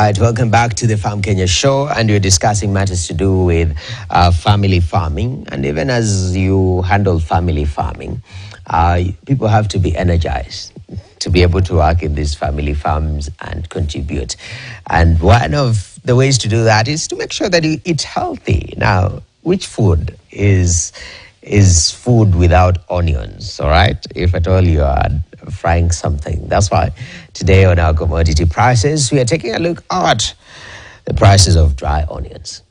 Right, welcome back to the Farm Kenya show, and we're discussing matters to do with family farming. And even as you handle family farming, people have to be energized to be able to work in these family farms and contribute. And one of the ways to do that is to make sure that you eat healthy. Now, which food is food without onions, all right? If at all you are frying something. That's why today on our commodity prices, we are taking a look at the prices of dry onions.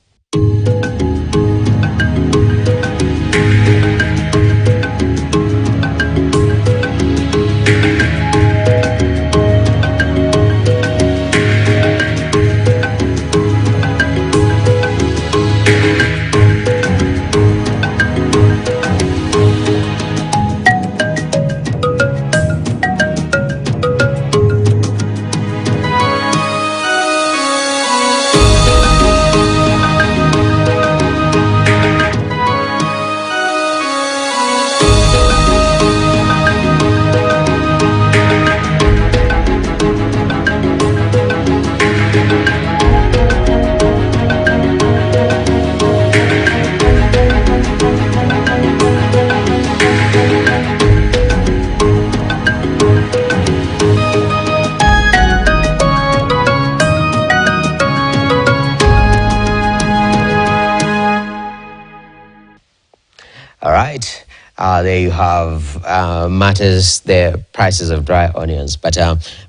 All right, there you have matters, the prices of dry onions. But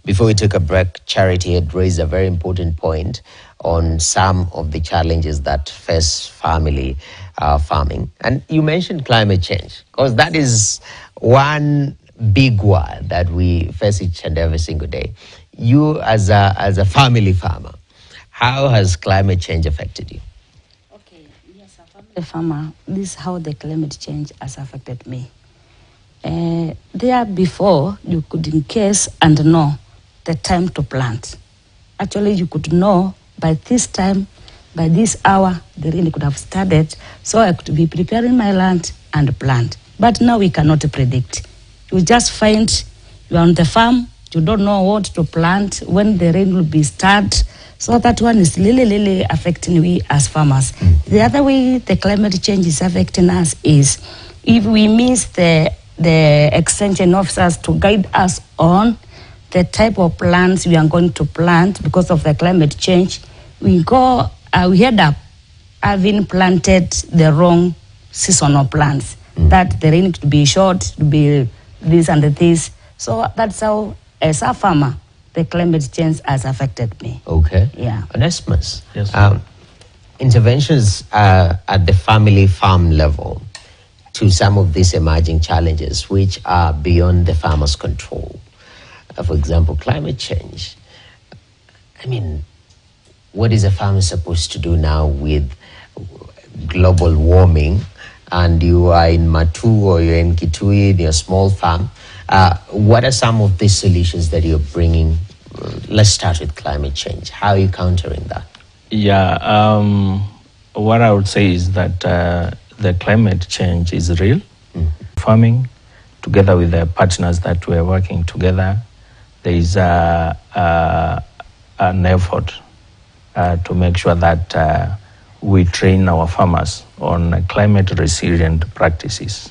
before we took a break, Charity had raised a very important point on some of the challenges that face family farming. And you mentioned climate change, because that is one big one that we face each and every single day. You as a family farmer, how has climate change affected you? A farmer, this is how the climate change has affected me. There before, you could in case and know the time to plant. Actually, you could know by this time, by this hour, the rain could have started, so I could be preparing my land and plant. But now we cannot predict. You just find you're on the farm, you don't know what to plant, when the rain will be start. So that one is really affecting we as farmers. The other way the climate change is affecting us is if we miss the extension officers to guide us on the type of plants we are going to plant because of the climate change, we end up having planted the wrong seasonal plants. That the rain could be short, to be this and this. So that's how, as a farmer, the climate change has affected me. Okay. Yeah. Onesimus. Yes. Interventions at the family farm level to some of these emerging challenges which are beyond the farmer's control. For example, climate change. I mean, what is a farmer supposed to do now with global warming, and you are in Matu or you're in Kitui in your small farm? What are some of these solutions that you're bringing? Let's start with climate change. How are you countering that? Yeah, what I would say is that the climate change is real. Farming, together with the partners that we're working together, there is an effort to make sure that we train our farmers on climate resilient practices.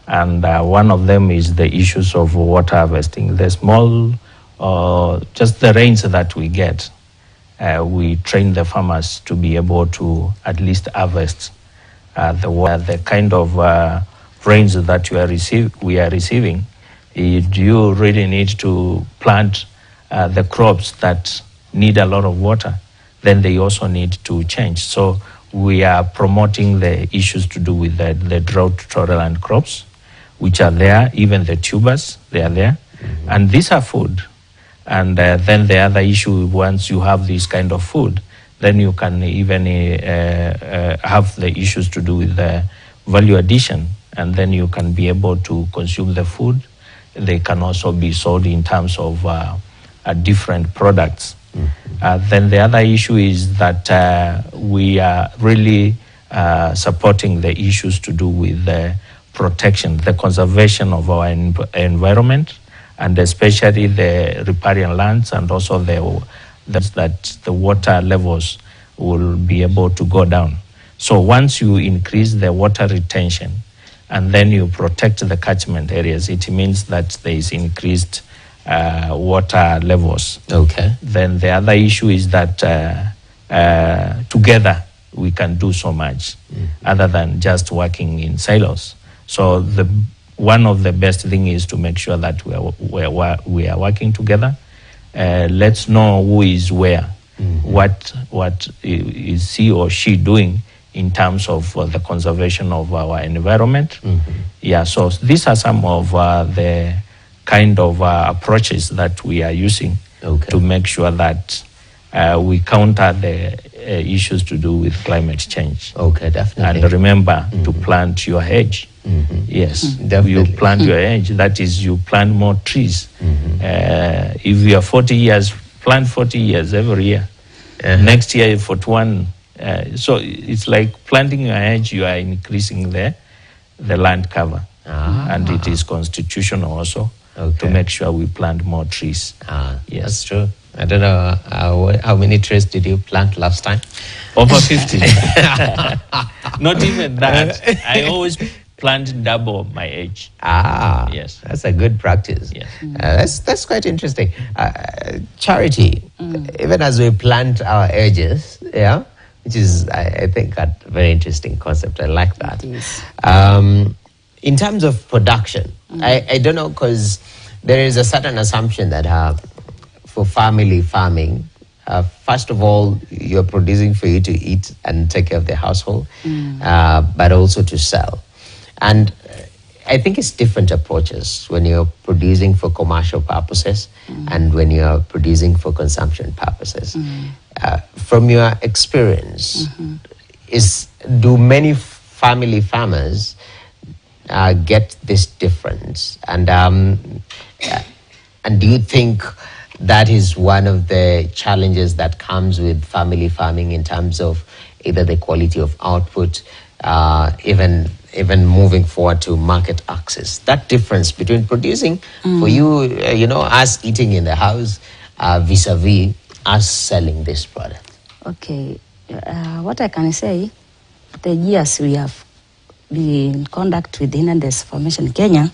And one of them is the issues of water harvesting. The small, just the rains that we get, we train the farmers to be able to at least harvest the kind of rains that we are receiving. You really need to plant the crops that need a lot of water. Then they also need to change. So we are promoting the issues to do with the drought tolerant crops, which are there, even the tubers, they are there. And these are food. And then the other issue, once you have this kind of food, then you can even have the issues to do with the value addition. And then you can be able to consume the food. They can also be sold in terms of different products. Then the other issue is that we are really supporting the issues to do with the protection, the conservation of our environment, and especially the riparian lands and also that the water levels will be able to go down. So once you increase the water retention and then you protect the catchment areas, it means that there is increased water levels. Okay. Then the other issue is that together we can do so much other than just working in silos. So one of the best thing is to make sure that we are working together. Let's know who is where, what is he or she doing in terms of the conservation of our environment. Yeah, so these are some of the kind of approaches that we are using to make sure that we counter the issues to do with climate change. Okay, definitely. And remember to plant your hedge. Yes, definitely. You plant your hedge. That is, you plant more trees. If you are 40 years, plant 40 years every year. Next year, 41. So it's like planting your hedge, you are increasing the land cover. And it is constitutional also to make sure we plant more trees. Yes, that's true. I don't know how many trees did you plant last time? Over 50. Not even that. I always plant double my age. Yes, that's a good practice. Yes. That's quite interesting. Charity, even as we plant our edges, which is, I think, a very interesting concept. I like that. In terms of production, I don't know, because there is a certain assumption that for family farming, first of all, you're producing for you to eat and take care of the household, but also to sell. And I think it's different approaches when you're producing for commercial purposes and when you're producing for consumption purposes. From your experience, do many family farmers get this difference? And do you think that is one of the challenges that comes with family farming in terms of either the quality of output, even moving forward to market access? That difference between producing for you, us eating in the house, vis-a-vis us selling this product. Okay, what I can say, the years we have been in contact with Inades Formation Kenya,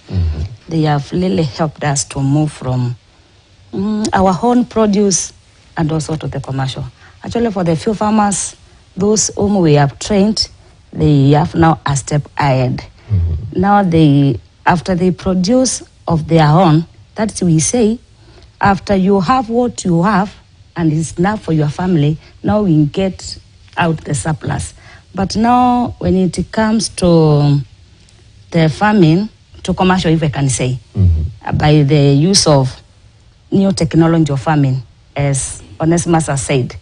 they have really helped us to move from our own produce and also to the commercial. Actually, for the few farmers, those whom we have trained, they have now a step ahead. Now after they produce of their own, that's we say, after you have what you have and it's enough for your family, now we get out the surplus. But now when it comes to the farming, to commercial, if I can say, by the use of new technology of farming, as Onesimus has said,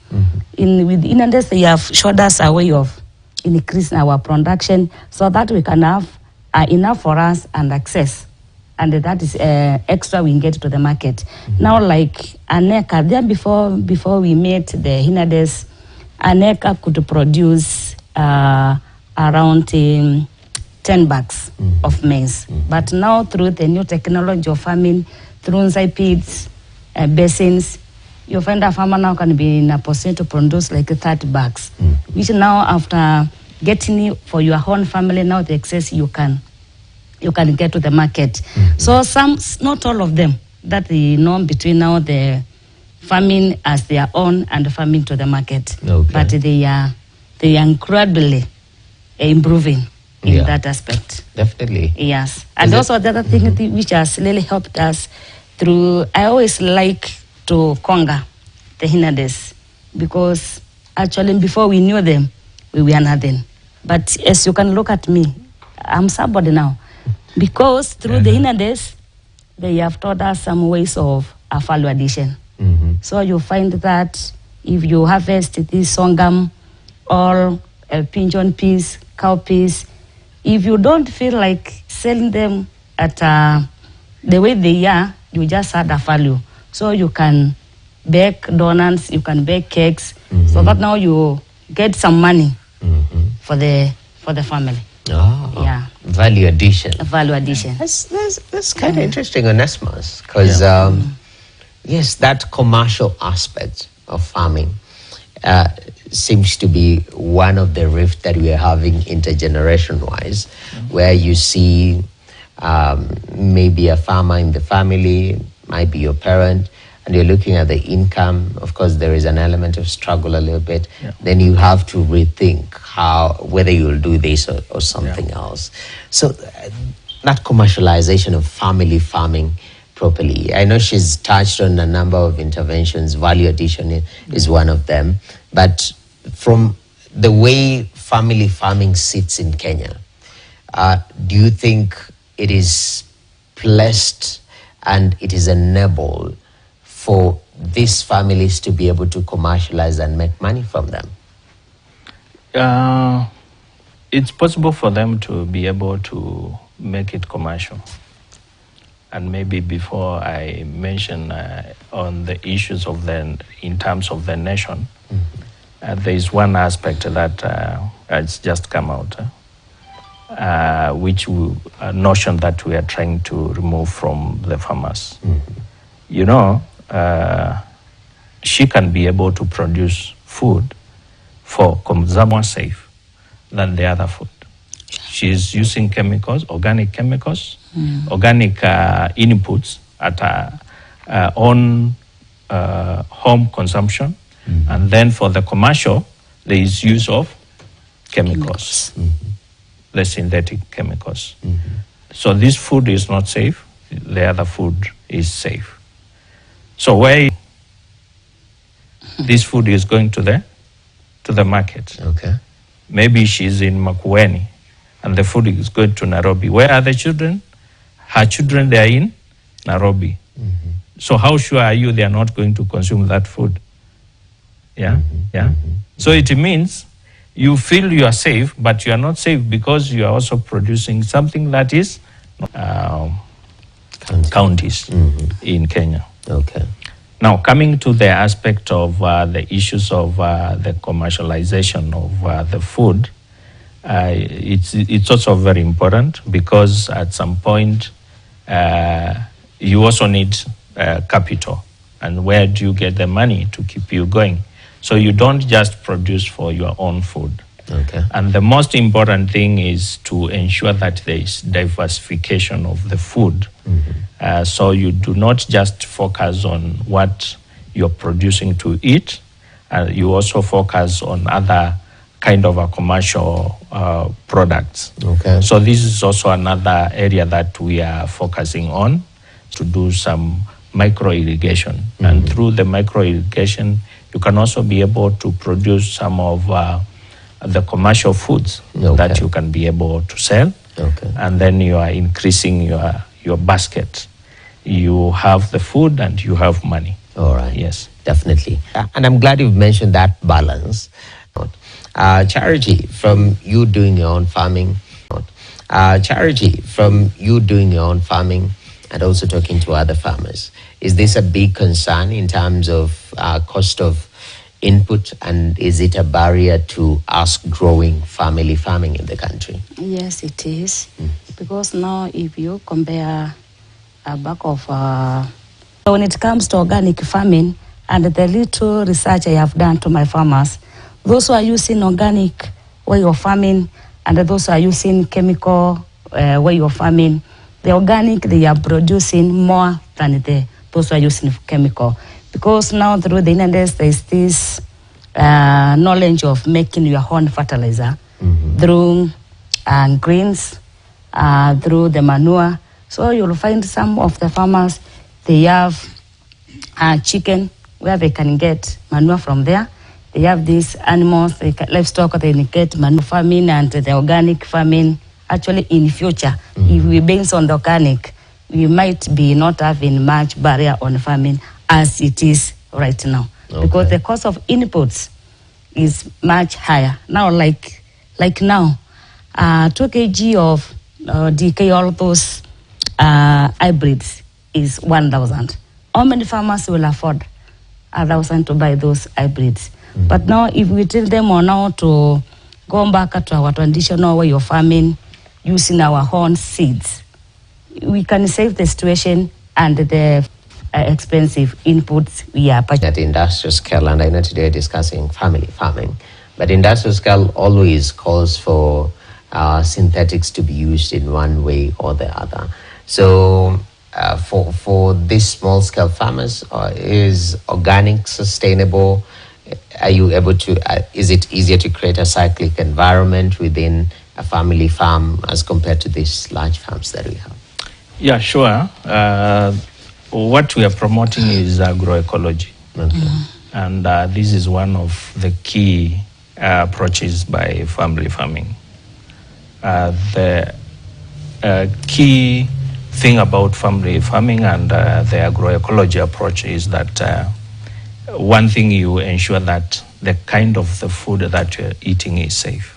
with Inades, they have showed us a way of increasing our production so that we can have enough for us and access. And that is extra we get to the market. Now, like an acre, there before we met the Inades, an acre could produce around 10 bags of maize. But now through the new technology of farming, through inside pits, basins, you find a farmer now can be in a position to produce like 30 bags, which now after getting it for your own family, now the excess you can get to the market. So some, not all of them, that the norm between now the farming as their own and the farming to the market. But they are incredibly improving in that aspect. Definitely. Yes. And also the other thing which has really helped us through, I always like to conquer the Inades, because actually before we knew them, we were nothing. But as you can look at me, I'm somebody now. Because through the Inades, they have taught us some ways of value addition. So you find that if you harvest this sorghum or pigeon peas, cow peas, if you don't feel like selling them at the way they are, you just add a value. So you can bake donuts, you can bake cakes, so that now you get some money for the family. Value addition. Value addition. That's kind of interesting, Onesimus, because yes, that commercial aspect of farming seems to be one of the rifts that we are having intergeneration-wise, where you see maybe a farmer in the family, might be your parent, and you're looking at the income. Of course, there is an element of struggle a little bit. Yeah. Then you have to rethink whether you'll do this or something else. So that commercialization of family farming properly. I know she's touched on a number of interventions. Value addition is one of them. But from the way family farming sits in Kenya, do you think it is blessed and it is enabled for these families to be able to commercialize and make money from them? It's possible for them to be able to make it commercial. And maybe before I mention on the issues of in terms of the nation, there is one aspect that has just come out, which a notion that we are trying to remove from the farmers. You know, she can be able to produce food for consumer safe than the other food. She's using chemicals, organic chemicals, organic inputs at her own home consumption. And then for the commercial, there is use of chemicals, the synthetic chemicals. So this food is not safe. The other food is safe. So where this food is going to the market. Okay. Maybe she's in Makueni and the food is going to Nairobi. Where are the children? Her children, they are in Nairobi. So how sure are you they are not going to consume that food? Yeah, yeah. So it means you feel you are safe, but you are not safe because you are also producing something that is counties in Kenya. Okay. Now, coming to the aspect of the issues of the commercialization of the food, it's also very important because at some point you also need capital. And where do you get the money to keep you going? So you don't just produce for your own food. Okay. And the most important thing is to ensure that there is diversification of the food. So you do not just focus on what you're producing to eat, you also focus on other kind of a commercial products. Okay. So this is also another area that we are focusing on, to do some micro irrigation. And through the micro irrigation, you can also be able to produce some of the commercial foods that you can be able to sell. Okay. And then you are increasing your basket. You have the food and you have money. All right. Yes. Definitely. And I'm glad you've mentioned that balance. Charity, from you doing your own farming, Charity, from you doing your own farming and also talking to other farmers, is this a big concern in terms of cost of input, and is it a barrier to us growing family farming in the country? Yes, it is. Because now if you compare a back of, when it comes to organic farming and the little research I have done to my farmers, those who are using organic way of farming and those who are using chemical way of farming, the organic, they are producing more than those who are using chemical. Because now through the internet, there is this knowledge of making your own fertilizer through greens, through the manure. So you'll find some of the farmers, they have chicken where they can get manure from there. They have these animals, livestock, they get manure farming and the organic farming. Actually, in future, if we base on the organic, we might be not having much barrier on farming as it is right now. Okay. Because the cost of inputs is much higher. Now, like now, 2 kg of DK, all those hybrids is 1,000. How many farmers will afford 1,000 to buy those hybrids? But now, if we tell them on now to go back to our traditional way of farming, using our own seeds, we can save the situation and the expensive inputs we are purchasing. At industrial scale, and I know today discussing family farming, but industrial scale always calls for synthetics to be used in one way or the other. So for these small scale farmers, is organic sustainable? Are you able to, is it easier to create a cyclic environment within a family farm as compared to these large farms that we have? Yeah, sure. What we are promoting is agroecology. Okay. And this is one of the key approaches by family farming. The key thing about family farming and the agroecology approach is that one thing, you ensure that the kind of the food that you're eating is safe.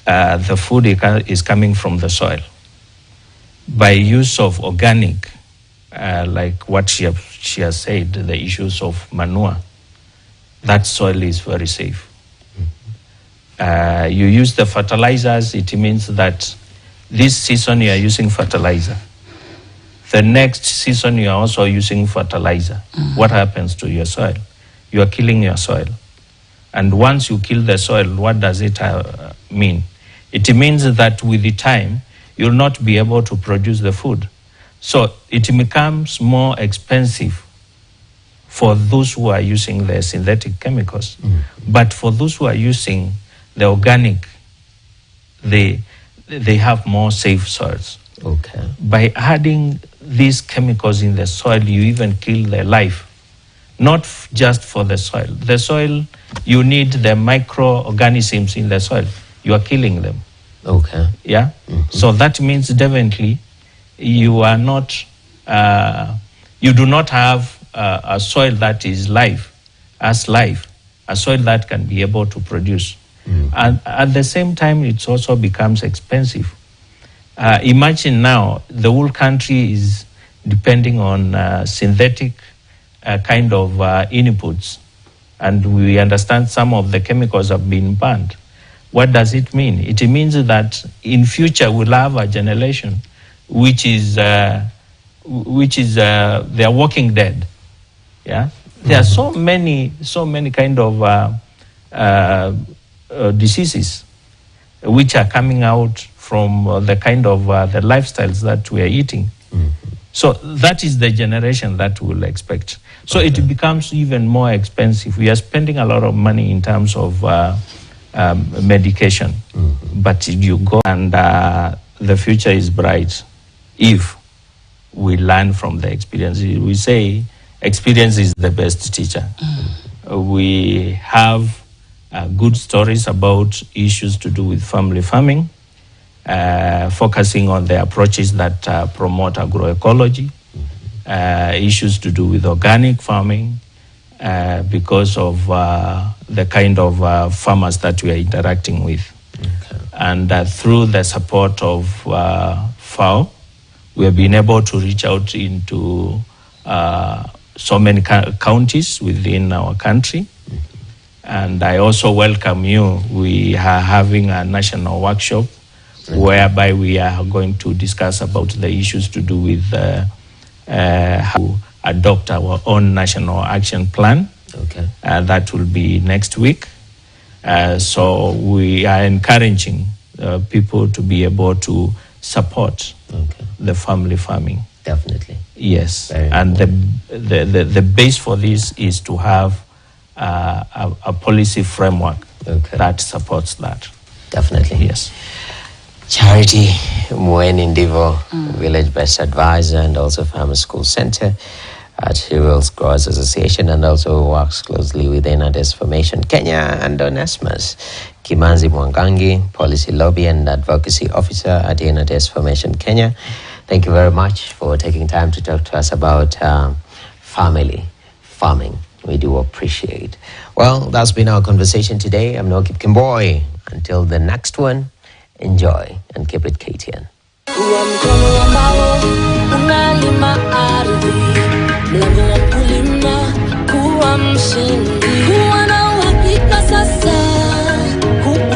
The food is coming from the soil. By use of organic, like what she has said, the issues of manure, that soil is very safe. You use the fertilizers, it means that this season you are using fertilizer. The next season you are also using fertilizer. What happens to your soil? You are killing your soil. And once you kill the soil, what does it mean? It means that with the time, you'll not be able to produce the food. So it becomes more expensive for those who are using the synthetic chemicals. But for those who are using the organic, they have more safe soils. Okay. By adding these chemicals in the soil, you even kill the life. Not just for the soil. The soil, you need the microorganisms in the soil. You are killing them. Okay. Yeah? So that means definitely you are not, you do not have a soil that is live, a soil that can be able to produce. And at the same time, it also becomes expensive. Imagine now, the whole country is depending on synthetic kind of inputs. And we understand some of the chemicals have been banned. What does it mean? It means that in future we'll have a generation which is they are walking dead. Yeah, there are so many kind of diseases which are coming out from the kind of the lifestyles that we are eating. So that is the generation that we'll expect. So it becomes even more expensive. We are spending a lot of money in terms of medication, but you go and the future is bright if we learn from the experience. We say experience is the best teacher. We have good stories about issues to do with family farming, focusing on the approaches that promote agroecology, issues to do with organic farming, because of the kind of farmers that we are interacting with. And through the support of FAO, we have been able to reach out into so many counties within our country. And I also welcome you. We are having a national workshop whereby we are going to discuss about the issues to do with how to adopt our own national action plan. That will be next week. So we are encouraging people to be able to support the family farming. Definitely. Yes. And the base for this is to have a policy framework that supports that. Definitely. Yes. Charity Mweni Ndivo, village-based advisor and also Farmer School Center at Cereals Growers Association, and also works closely with NADES Formation Kenya, and Onesimus Kimanzi Mwangangi, Policy Lobby and Advocacy Officer at NADES Formation Kenya. Thank you very much for taking time to talk to us about family farming. We do appreciate. Well, that's been our conversation today. I'm Nokip Kimboy. Until the next one, enjoy and keep it KTN. Kuwa mkono ambao unalima ardhi, mlango wa kulima kuwa mshindi.